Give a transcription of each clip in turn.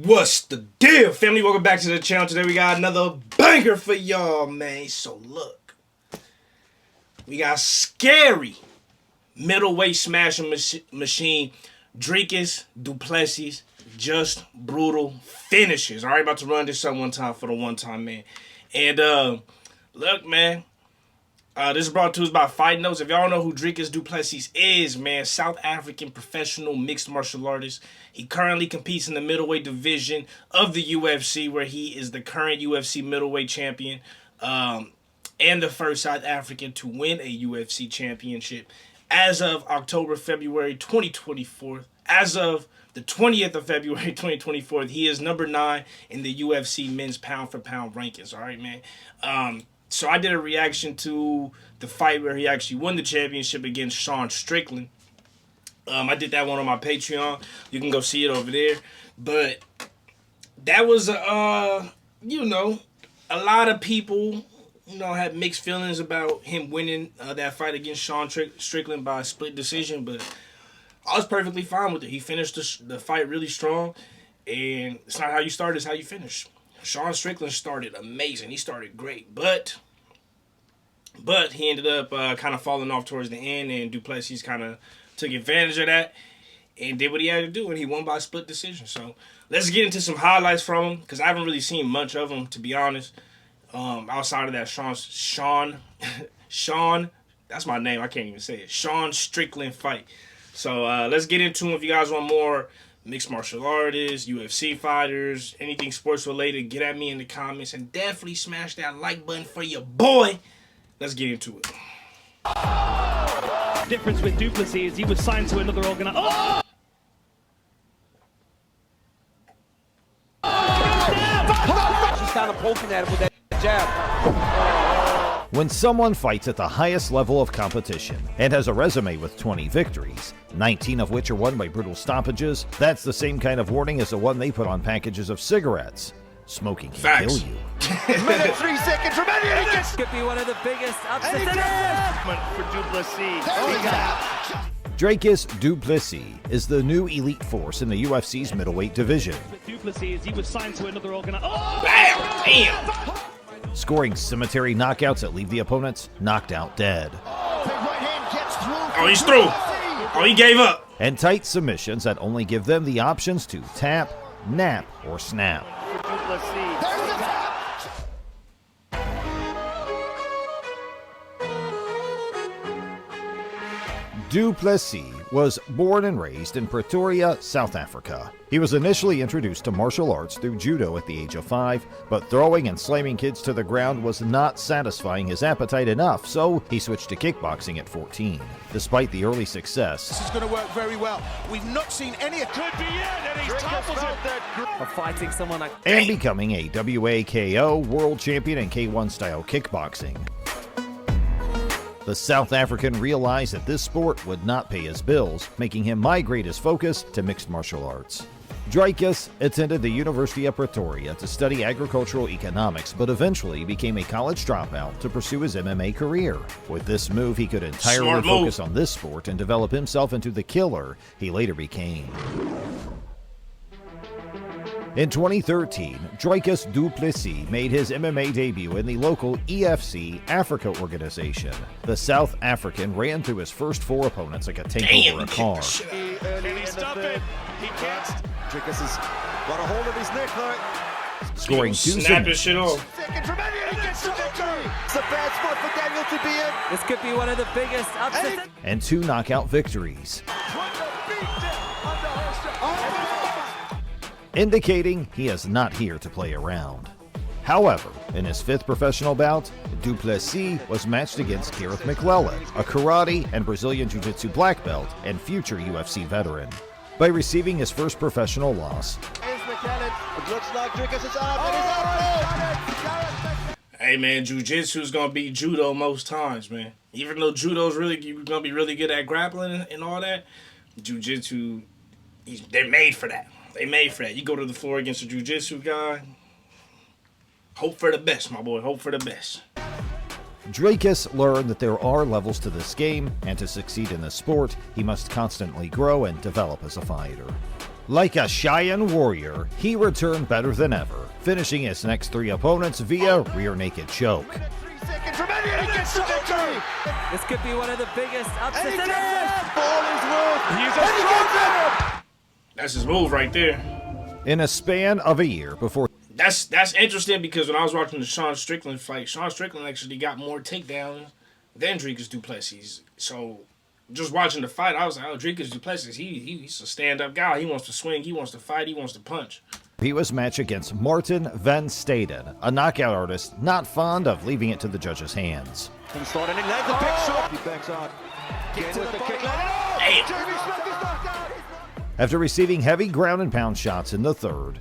What's the deal, family? Welcome back to the channel. Today we got another banger for y'all, man. So look, we got scary middleweight smashing machine Dricus Du Plessis. Just brutal finishes. All right, about to run this up one time for the one time, man. And look, man. This is brought to us by Fight Notes. If y'all know who Dricus Du Plessis is, man, South African professional mixed martial artist. He currently competes in the middleweight division of the UFC, where he is the current UFC middleweight champion and the first South African to win a UFC championship. As of February 2024, as of the 20th of February 2024, he is number 9 in the UFC men's pound-for-pound rankings. All right, man. So I did a reaction to the fight where he actually won the championship against Sean Strickland. I did that one on my Patreon. You can go see it over there. But that was, a lot of people, had mixed feelings about him winning that fight against Sean Strickland by a split decision. But I was perfectly fine with it. He finished the fight really strong. And it's not how you start, it's how you finish. Sean Strickland started amazing. He started great. But he ended up kind of falling off towards the end, and Du Plessis kind of took advantage of that and did what he had to do, and he won by a split decision. So let's get into some highlights from him, because I haven't really seen much of him, to be honest, outside of that Sean, that's my name, I can't even say it, Sean Strickland fight. So let's get into him. If you guys want more mixed martial artists, UFC fighters, anything sports related, get at me in the comments, and definitely smash that like button for your boy. Let's get into it. The difference with Du Plessis is he was signed to another organization. Oh! She's kind of poking at him with that jab. When someone fights at the highest level of competition and has a resume with 20 victories, 19 of which are won by brutal stoppages, that's the same kind of warning as the one they put on packages of cigarettes. Smoking can kill you. Minute 3 seconds remaining. This could be one of the biggest upsets For Du Plessis. Dricus Du Plessis is the new elite force in the UFC's middleweight division. Du Plessis, he was signed to another organization. Oh! Damn! Scoring cemetery knockouts that leave the opponents knocked out dead. Oh, he's through. Oh, he gave up. And tight submissions that only give them the options to tap, nap, or snap. Du Plessis was born and raised in Pretoria, South Africa. He was initially introduced to martial arts through judo at the age of 5, but throwing and slamming kids to the ground was not satisfying his appetite enough, so he switched to kickboxing at 14. Despite the early success, is going to work very well. We've not seen any. Could be it, and he topples it. For fighting someone like and becoming a WAKO world champion in K1 style kickboxing. The South African realized that this sport would not pay his bills, making him migrate his focus to mixed martial arts. Dricus attended the University of Pretoria to study agricultural economics, but eventually became a college dropout to pursue his MMA career. With this move, he could entirely focus on this sport and develop himself into the killer he later became. In 2013, Dricus Du Plessis made his MMA debut in the local EFC Africa organization. The South African ran through his first 4 opponents like a tank over a car. Can he stop it? He can't. Dricus has got a hold of his neck though. Scoring 2 Snap this shit off. Seconds remaining. He gets the victory. It's a bad spot for Daniel to be in. This could be one of the biggest upsets. And 2 knockout victories, indicating he is not here to play around. However, in his 5th professional bout, Du Plessis was matched against Gareth McClellan, a karate and Brazilian Jiu-Jitsu black belt and future UFC veteran. By receiving his first professional loss, It looks like Dricus is out. Hey, man, Jiu-Jitsu's going to beat Judo most times, man. Even though Judo's really, you're going to be really good at grappling and all that, Jiu-Jitsu, they're made for that. They made for that. You go to the floor against a jiu-jitsu guy, hope for the best, my boy. Hope for the best. Dricus learned that there are levels to this game, and to succeed in this sport, he must constantly grow and develop as a fighter. Like a Cheyenne warrior, he returned better than ever, finishing his next 3 opponents via rear naked choke. 3 seconds remaining, he gets the victory. This could be one of the biggest upsets. And he gets it for all his worth. He's a strong. That's his move right there. In a span of a year before That's interesting because when I was watching the Sean Strickland fight, Sean Strickland actually got more takedowns than Dricus Du Plessis. So just watching the fight, I was like, oh, Dricus Du Plessis, he's a stand-up guy. He wants to swing, he wants to fight, he wants to punch. he was matched against Martin Van Staden, a knockout artist not fond of leaving it to the judges' hands. He backs out. Get with the kick. After receiving heavy ground and pound shots in the third,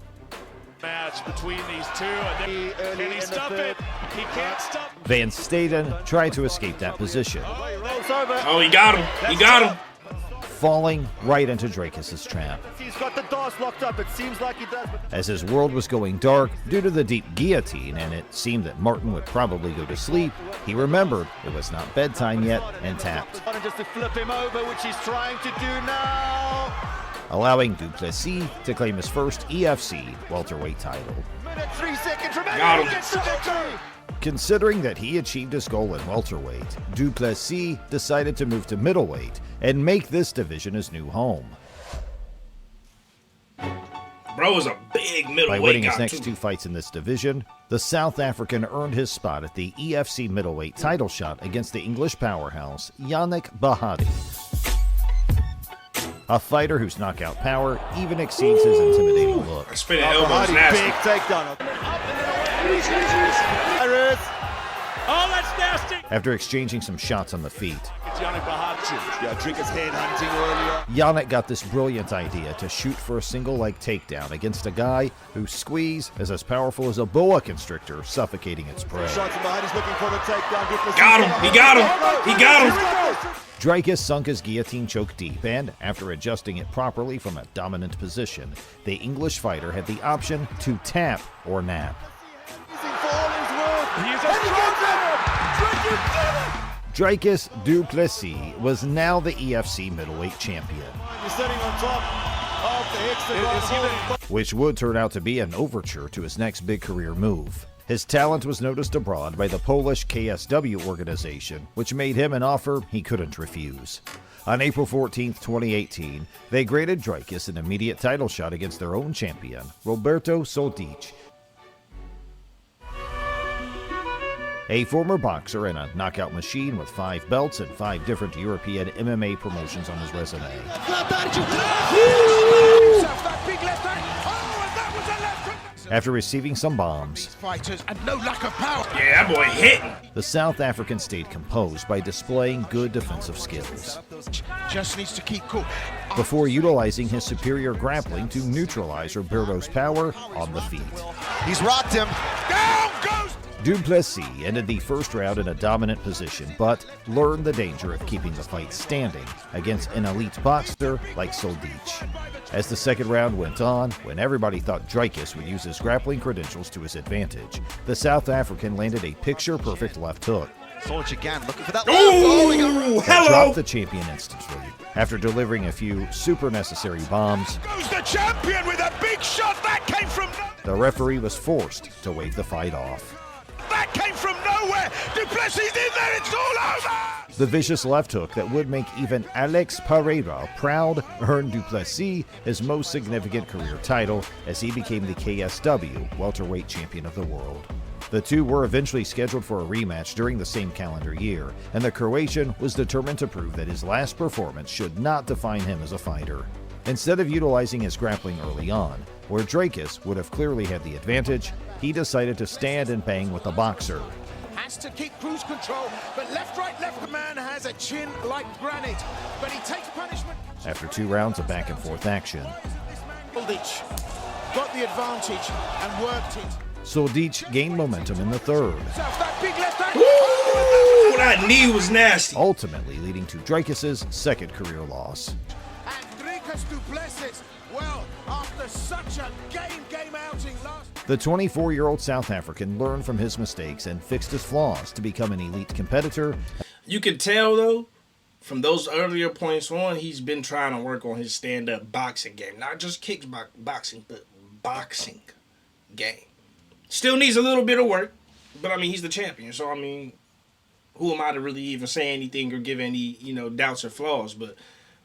Match between these two. And then, can he stop it? He can't stop. Van Staden tried to escape that position, Oh, he got him. He got him. falling right into Dricus' trap. He's got the doors locked up. It seems like he does. As his world was going dark due to the deep guillotine and it seemed that Martin would probably go to sleep, he remembered it was not bedtime yet and tapped, Just to flip him over, which he's trying to do now. allowing Du Plessis to claim his first EFC welterweight title. Minute 3 seconds remaining. Got him. He gets the victory. Considering that he achieved his goal in welterweight, Du Plessis decided to move to middleweight and make this division his new home. Bro is a big By middleweight winning guy, his next too. 2 fights in this division, the South African earned his spot at the EFC middleweight title shot against the English powerhouse Yannick Bahati, a fighter whose knockout power even exceeds his intimidating look. Spinning elbows nasty. Big takedown. Oh, that's nasty. After exchanging some shots on the feet, It's Yannick Bahati. Yeah, Dricus head hunting earlier. Yannick got this brilliant idea to shoot for a single leg takedown against a guy whose squeeze is as powerful as a boa constrictor suffocating its prey. Shots behind. He's looking for the takedown. Got him. He got him. He got him. Dricus sunk his guillotine choke deep, and after adjusting it properly from a dominant position, the English fighter had the option to tap or nap. He's a strong. Dricus Du Plessis was now the EFC middleweight champion, He's sitting on top of the Hicks. which would turn out to be an overture to his next big career move. His talent was noticed abroad by the Polish KSW organization, which made him an offer he couldn't refuse. On April 14, 2018, they granted Dricus an immediate title shot against their own champion, Roberto Soldic, a former boxer and a knockout machine with 5 belts and 5 different European MMA promotions on his resume. After receiving some bombs, Fighters and no lack of power. Yeah, that boy hitting. the South African stayed composed by displaying good defensive skills, Just needs to keep cool. before utilizing his superior grappling to neutralize Roberto's power on the feet. He's rocked him. Down goes. Du Plessis ended the first round in a dominant position, but learned the danger of keeping the fight standing against an elite boxer like Soldic. As the second round went on, when everybody thought Dricus would use his grappling credentials to his advantage, the South African landed a picture-perfect left hook Soldic again, looking for that. Ooh, that hello. dropped the champion instantly. After delivering a few super necessary bombs, Goes the champion with a big shot that came from the referee was forced to wave the fight off. nowhere. Du Plessis in there. It's all over. The vicious left hook that would make even Alex Pereira proud earned Du Plessis his most significant career title as he became the KSW welterweight champion of the world. The two were eventually scheduled for a rematch during the same calendar year, and the Croatian was determined to prove that his last performance should not define him as a fighter. Instead of utilizing his grappling early on, where Dricus would have clearly had the advantage, he decided to stand and bang with the boxer. Has to keep cruise control, but left, the man has a chin like granite, but he takes punishment. After 2 rounds of back and forth action, Soldic got the advantage and worked it. Soldic gained momentum in the third, That big left hand. Ooh, that knee was nasty. ultimately leading to Dricus' second career loss. And Dricus Du Plessis, well, after such a game outing last. The 24-year-old South African learned from his mistakes and fixed his flaws to become an elite competitor. You can tell though, from those earlier points on, he's been trying to work on his stand-up boxing game. Not just kickboxing, but boxing game. Still needs a little bit of work, but I mean, he's the champion. So, I mean, who am I to really even say anything or give any, doubts or flaws? But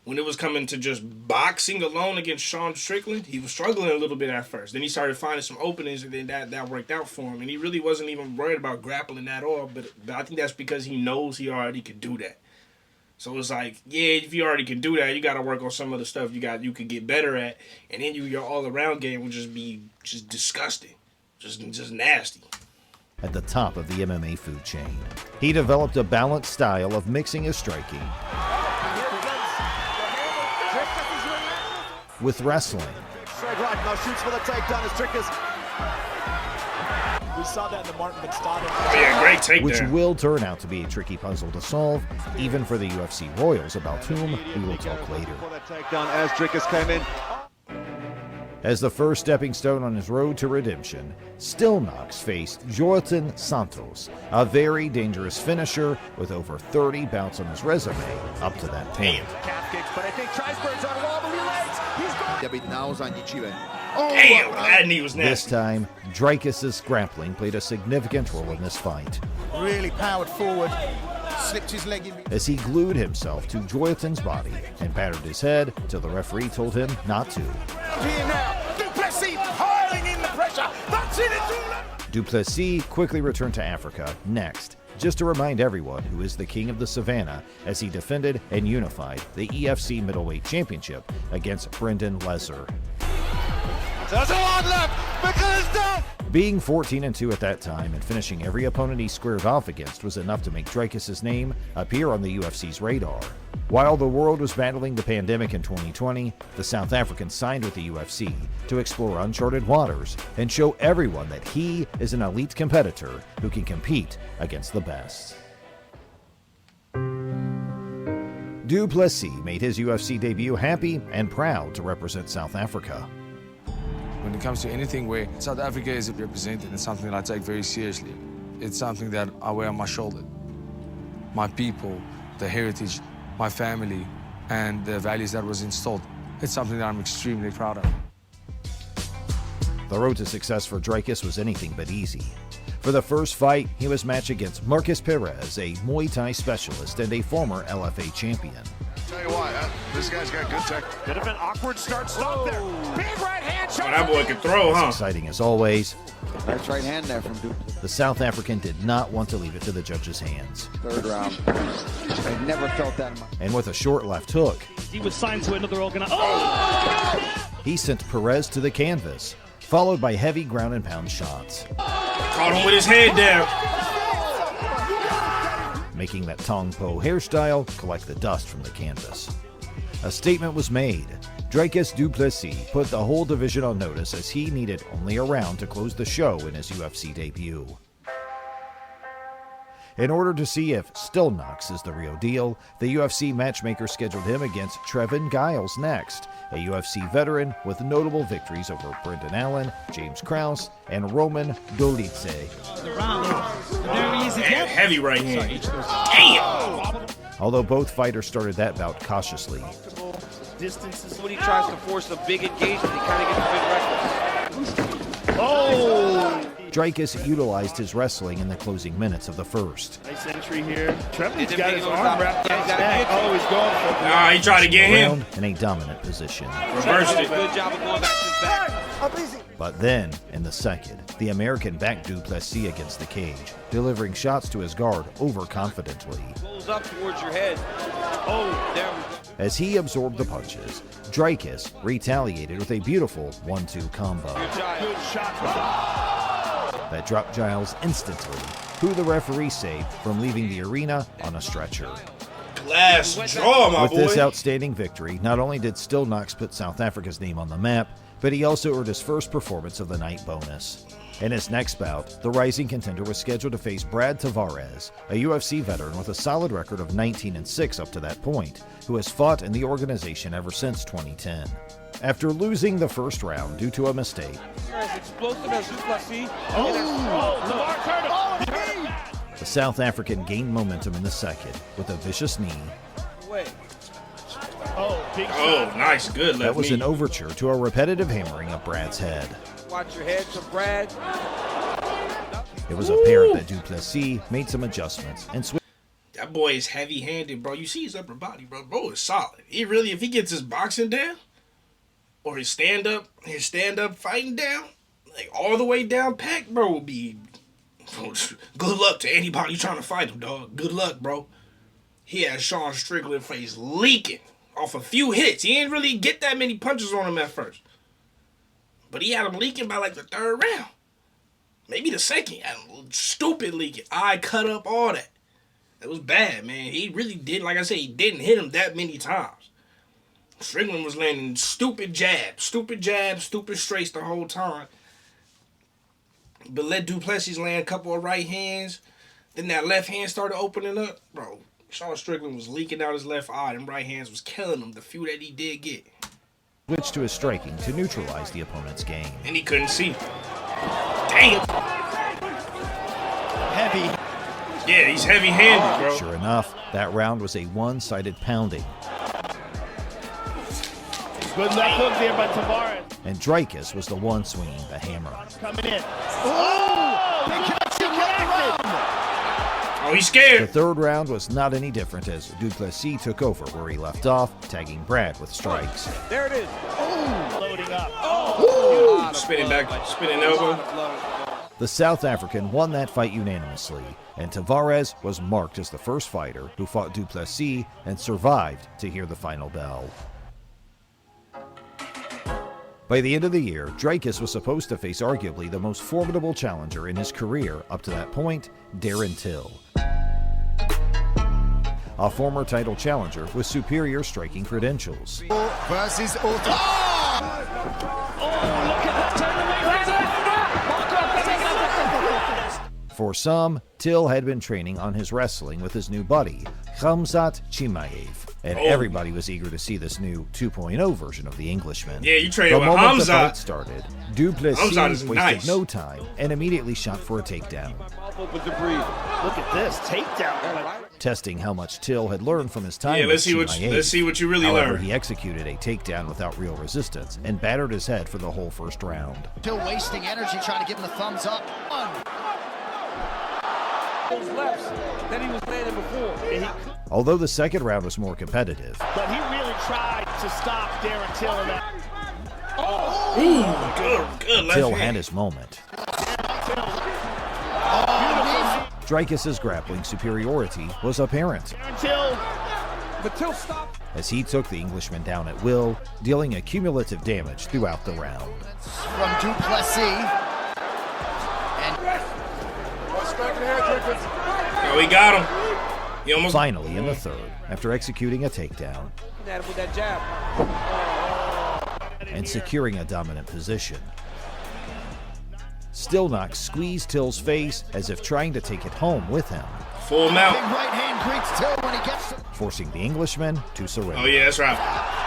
when it was coming to just boxing alone against Sean Strickland, he was struggling a little bit at first. Then he started finding some openings, and then that worked out for him. And he really wasn't even worried about grappling at all. But I think that's because he knows he already could do that. So it's like, yeah, if you already can do that, you got to work on some of the stuff you could get better at, and then your all-around game will just be just disgusting, just nasty. At the top of the MMA food chain, he developed a balanced style of mixing his striking with wrestling. Straight right, now shoots for the takedown as Dricus. We saw that in the Martin McStott. Yeah, great takedown. Which will turn out to be a tricky puzzle to solve, even for the UFC royals, about whom we will talk later. As Dricus came in. As the first stepping stone on his road to redemption, Still Knox faced Joaquin Santos, a very dangerous finisher with over 30 bouts on his resume up to that point. Calf kicks, but I think Trisberg's on wobbly legs. He's going. Damn, that knee was nasty. This time, Dricus' grappling played a significant role in this fight. Really powered forward, slipped his leg in. As he glued himself to Joaquin's body and battered his head till the referee told him not to. Here now, Du Plessis piling in the pressure. That's it, it's all up. Du Plessis quickly returned to Africa next, just to remind everyone who is the king of the savannah as he defended and unified the EFC Middleweight Championship against Brendan Lesser. There's a lot left. Because it's done. Being 14-2 at that time and finishing every opponent he squared off against was enough to make Dricus' name appear on the UFC's radar. While the world was battling the pandemic in 2020, the South African signed with the UFC to explore uncharted waters and show everyone that he is an elite competitor who can compete against the best. Du Plessis made his UFC debut happy and proud to represent South Africa. When it comes to anything where South Africa is represented, it's something that I take very seriously. It's something that I wear on my shoulder. My people, the heritage, my family, and the values that was installed. It's something that I'm extremely proud of. The road to success for Dricus was anything but easy. For the first fight, he was matched against Marcus Perez, a Muay Thai specialist and a former LFA champion. Tell you what, this guy's got good tech. Bit of an awkward start-stop there. Big right hand shot. That boy can throw, huh? Exciting as always, Nice right hand there from Du. the South African did not want to leave it to the judges' hands. Third round. I never felt that in my... And with a short left hook, He was signed to another organization. Oh! he sent Perez to the canvas, followed by heavy ground and pound shots, Caught him with his head down. making that Tong Po hairstyle collect the dust from the canvas. A statement was made. Dricus Du Plessis put the whole division on notice as he needed only a round to close the show in his UFC debut. In order to see if Still Knox is the real deal, the UFC matchmaker scheduled him against Trevin Giles next, a UFC veteran with notable victories over Brendan Allen, James Krause, and Roman Dolidze. Damn, heavy right hand. Damn. Although both fighters started that bout cautiously. Distances when he tries to force a big engagement, he kind of gets a bit reckless. Oh! Dricus utilized his wrestling in the closing minutes of the first. Nice entry here. Trevor's Didn't got make his no arm stop. wrapped around his Yeah, neck. Oh, he's going for it. Nah, he tried to get him. Round in a dominant position. Reversed Did a it. good job of going back to his back. But then, in the second, the American backed Du Plessis against the cage, delivering shots to his guard overconfidently. Pulls up towards your head. Oh, there we go. As he absorbed the punches, Dricus retaliated with a beautiful 1-2 combo Good shot. that dropped Giles instantly, who the referee saved from leaving the arena on a stretcher. Last draw, my With boy. this outstanding victory, not only did Still Knox put South Africa's name on the map, but he also earned his first performance of the night bonus. In his next bout, the rising contender was scheduled to face Brad Tavares, a UFC veteran with a solid record of 19-6 up to that point, who has fought in the organization ever since 2010. After losing the first round due to a mistake, As explosive as Du Plessis. the South African gained momentum in the second with a vicious knee, way. Oh, big Oh, nice. Good left That was knee. an overture to a repetitive hammering of Brad's head. Watch your head to Brad. It was apparent that Du Plessis made some adjustments and switched. That boy is heavy-handed, bro. You see his upper body, bro. Bro is solid. He really, if he gets his boxing down, or his stand-up fighting down, like all the way down packed, bro, will be good luck to anybody trying to fight him, dog. Good luck, bro. He had Sean Strickland's face leaking off a few hits. He didn't really get that many punches on him at first. But he had him leaking by like the third round. Maybe the second. He had him stupid leaking. Eye cut up, all that. It was bad, man. He really did, like I said, he didn't hit him that many times. Strickland was landing stupid jabs, stupid straights the whole time. But let Du Plessis land a couple of right hands. Then that left hand started opening up. Bro, Sean Strickland was leaking out his left eye. Them right hands was killing him, the few that he did get. Switched to his striking to neutralize the opponent's game. And he couldn't see. Damn. heavy. Yeah, he's heavy-handed, bro. Sure enough, that round was a one-sided pounding. Good left hook there by Tavares. And Dricus was the one swinging the hammer. Coming in. Oh! Big connected. Oh, he's scared. The third round was not any different as Du Plessis took over where he left off, tagging Brad with strikes. There it is. Oh! Loading up. Oh! Spinning back, spinning elbow. The South African won that fight unanimously, and Tavares was marked as the first fighter who fought Du Plessis and survived to hear the final bell. By the end of the year, Dricus was supposed to face arguably the most formidable challenger in his career up to that point, Darren Till. A former title challenger with superior striking credentials. Versus Oh, look at that turn. For some, Till had been training on his wrestling with his new buddy, Khamzat Chimaev, and everybody was eager to see this new 2.0 version of the Englishman. Yeah, you training The with moment the Khamzat. fight started, Du Plessis wasted nice. no time and immediately shot for a takedown. Open to breathe. Look at this takedown. Testing how much Till had learned from his time Yeah, with let's see what you really However, learned. he executed a takedown without real resistance and battered his head for the whole first round. Still wasting energy trying to give him the thumbs up. Those lefts that he was landing before. Although the second round was more competitive, But he really tried to stop Darren Till in that. Ooh, good left Till hand. had his moment. Dricus' grappling superiority was apparent Darren Till. But Till stopped. as he took the Englishman down at will, dealing accumulative damage throughout the round. From Du Plessis. Oh, he got him. He almost. Finally, in the third, after executing a takedown At him with that jab. and securing a dominant position, Stillknock squeezed Till's face as if trying to take it home with him, Full mount. Big right hand greets Till when he gets to forcing the Englishman to surrender. Oh, yeah, that's right.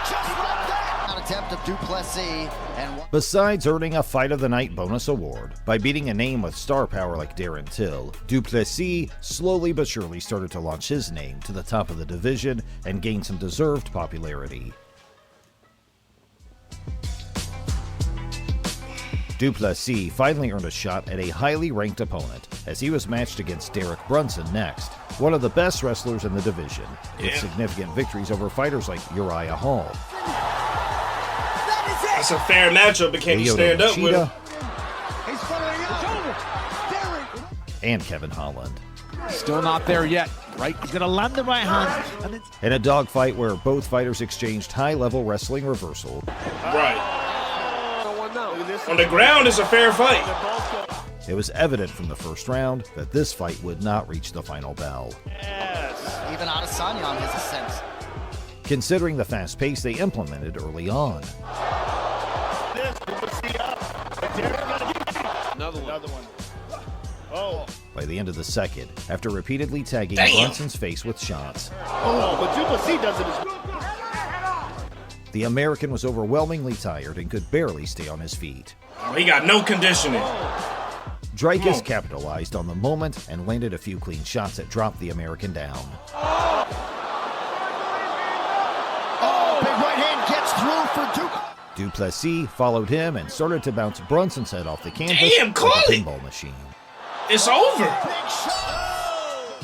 just like that. An attempt of Du Plessis and Besides earning a Fight of the Night bonus award by beating a name with star power like Darren Till, Du Plessis slowly but surely started to launch his name to the top of the division and gain some deserved popularity. Du Plessis finally earned a shot at a highly ranked opponent as he was matched against Derek Brunson next, one of the best wrestlers in the division, with significant victories over fighters like Uriah Hall, That's a fair matchup, but can you stand up with him? he's following up. and Kevin Holland. Still not there yet. Right, he's gonna land the right hand. And it's In a dogfight where both fighters exchanged high-level wrestling reversal, Right. On the ground, it's a fair fight. it was evident from the first round that this fight would not reach the final bell. Even Adesanya on his ascent. Considering the fast pace they implemented early on, Another one. Oh, by the end of the second, after repeatedly tagging Brunson's face with shots, but Du Plessis does it as well. the American was overwhelmingly tired and could barely stay on his feet. Oh, he got no conditioning. Dricus capitalized on the moment and landed a few clean shots that dropped the American down. Du Plessis followed him and started to bounce Brunson's head off the canvas Damn, like call a it. pinball machine. It's over.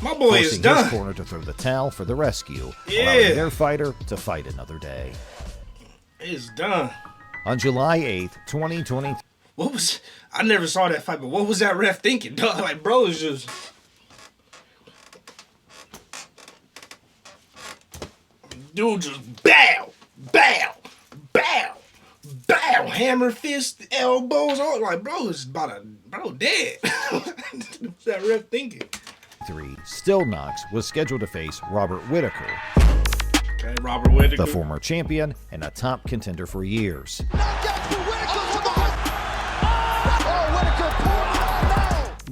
My boy is Forcing done. his corner to throw the towel for the rescue, Yeah. allowing their fighter to fight another day. It's done. On July 8th, 2020, What was... I never saw that fight, but what was that ref thinking, dog? Like, bro, it's just... Dude just bow, bow, bow, bow, hammer fist, elbows, all like, bro, it's about a, bro, dead. What's that ref thinking? Still Knox was scheduled to face Robert Whittaker, Okay, Robert Whittaker. the former champion and a top contender for years.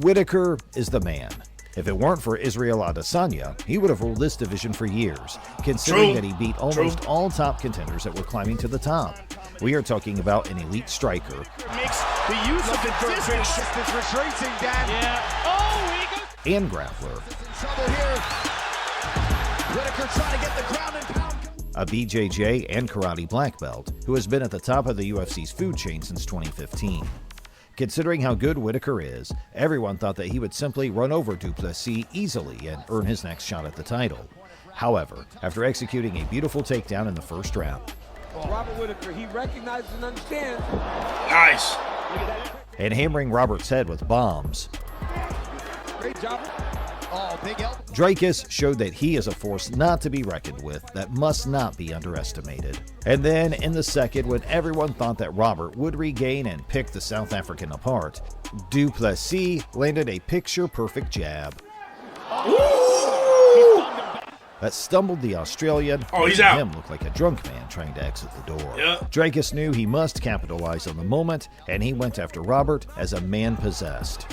Whittaker is the man. If it weren't for Israel Adesanya, he would have ruled this division for years, considering that he beat almost all top contenders that were climbing to the top. We are talking about an elite striker. Makes the use of the distance. Is retreating, Dan. Yeah. Oh, he goes. And grappler, Trouble here. Whittaker trying to get the ground and pound. a BJJ and karate black belt who has been at the top of the UFC's food chain since 2015. Considering how good Whittaker is, everyone thought that he would simply run over Du Plessis easily and earn his next shot at the title. However, after executing a beautiful takedown in the first round, Robert Whittaker, he recognizes and understands. Nice. and hammering Robert's head with bombs, Great job. Oh, big elbow. Dricus showed that he is a force not to be reckoned with that must not be underestimated. And then, in the second, when everyone thought that Robert would regain and pick the South African apart, Du Plessis landed a picture-perfect jab that stumbled the Australian, Oh, he's making out. him look like a drunk man trying to exit the door. Yep. Dricus knew he must capitalize on the moment, and he went after Robert as a man possessed,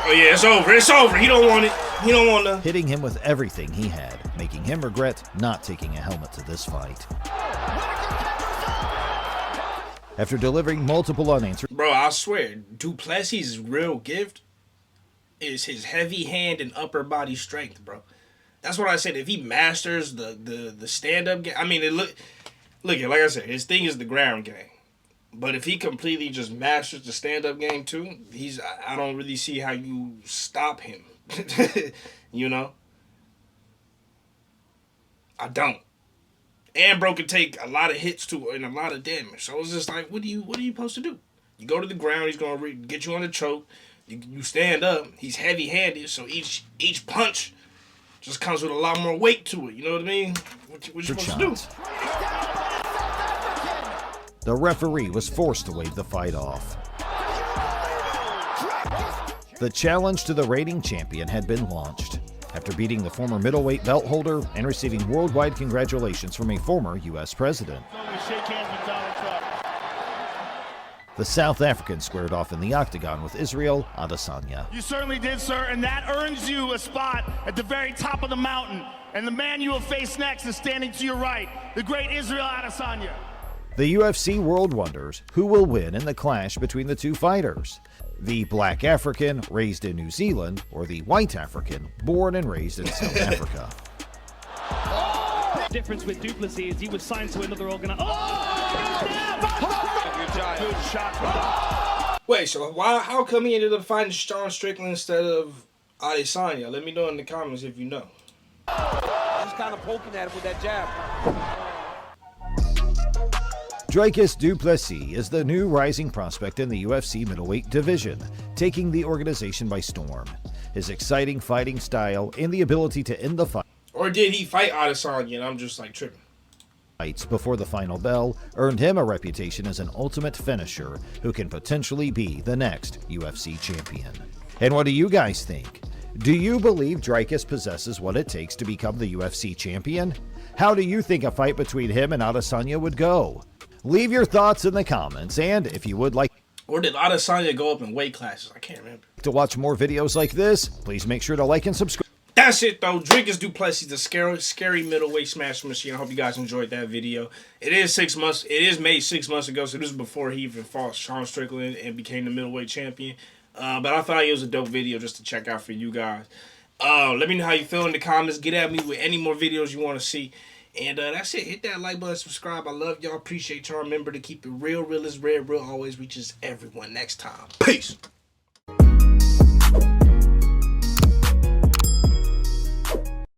Oh, yeah, it's over. It's over. He don't want it. He don't want to. hitting him with everything he had, making him regret not taking a helmet to this fight. After delivering multiple unanswered Bro, I swear, Du Plessis' real gift is his heavy hand and upper body strength, bro. That's what I said. If he masters the stand-up game, I mean, look, like I said, his thing is the ground game. But if he completely just masters the stand-up game too, I don't really see how you stop him. You know? I don't. And bro can take a lot of hits too and a lot of damage. So it's just like, what are you supposed to do? You go to the ground, he's gonna get you on the choke. You stand up, he's heavy-handed, so each punch just comes with a lot more weight to it. You know what I mean? What you supposed to do? The referee was forced to wave the fight off. The challenge to the reigning champion had been launched. After beating the former middleweight belt holder and receiving worldwide congratulations from a former U.S. president, the South African squared off in the octagon with Israel Adesanya. You certainly did, sir, and that earns you a spot at the very top of the mountain. And the man you will face next is standing to your right, the great Israel Adesanya. The UFC world wonders who will win in the clash between the two fighters. The black African raised in New Zealand or the white African born and raised in South Africa. The difference with Du Plessis is he was signed to another organization. Good shot. Wait, so how come he ended up fighting Sean Strickland instead of Adesanya? Let me know in the comments if you know. Just kind of poking at him with that jab. Dricus Du Plessis is the new rising prospect in the UFC middleweight division, taking the organization by storm. His exciting fighting style and the ability to end the fight Or did he fight Adesanya and I'm just like tripping? before the final bell earned him a reputation as an ultimate finisher who can potentially be the next UFC champion. And what do you guys think? Do you believe Dricus possesses what it takes to become the UFC champion? How do you think a fight between him and Adesanya would go? Leave your thoughts in the comments, and if you would like Or did Adesanya go up in weight classes? I can't remember. to watch more videos like this, please make sure to like and subscribe. That's it though. Dricus Du Plessis, the scary middleweight smash machine. I hope you guys enjoyed that video. It is 6 months. It is made 6 months ago, so this is before he even fought Sean Strickland and became the middleweight champion. But I thought it was a dope video just to check out for you guys. Let me know how you feel in the comments. Get at me with any more videos you want to see. And that's it. Hit that like button, subscribe. I love y'all. Appreciate y'all. Remember to keep it real. Real is red. Real always reaches everyone. Next time. Peace.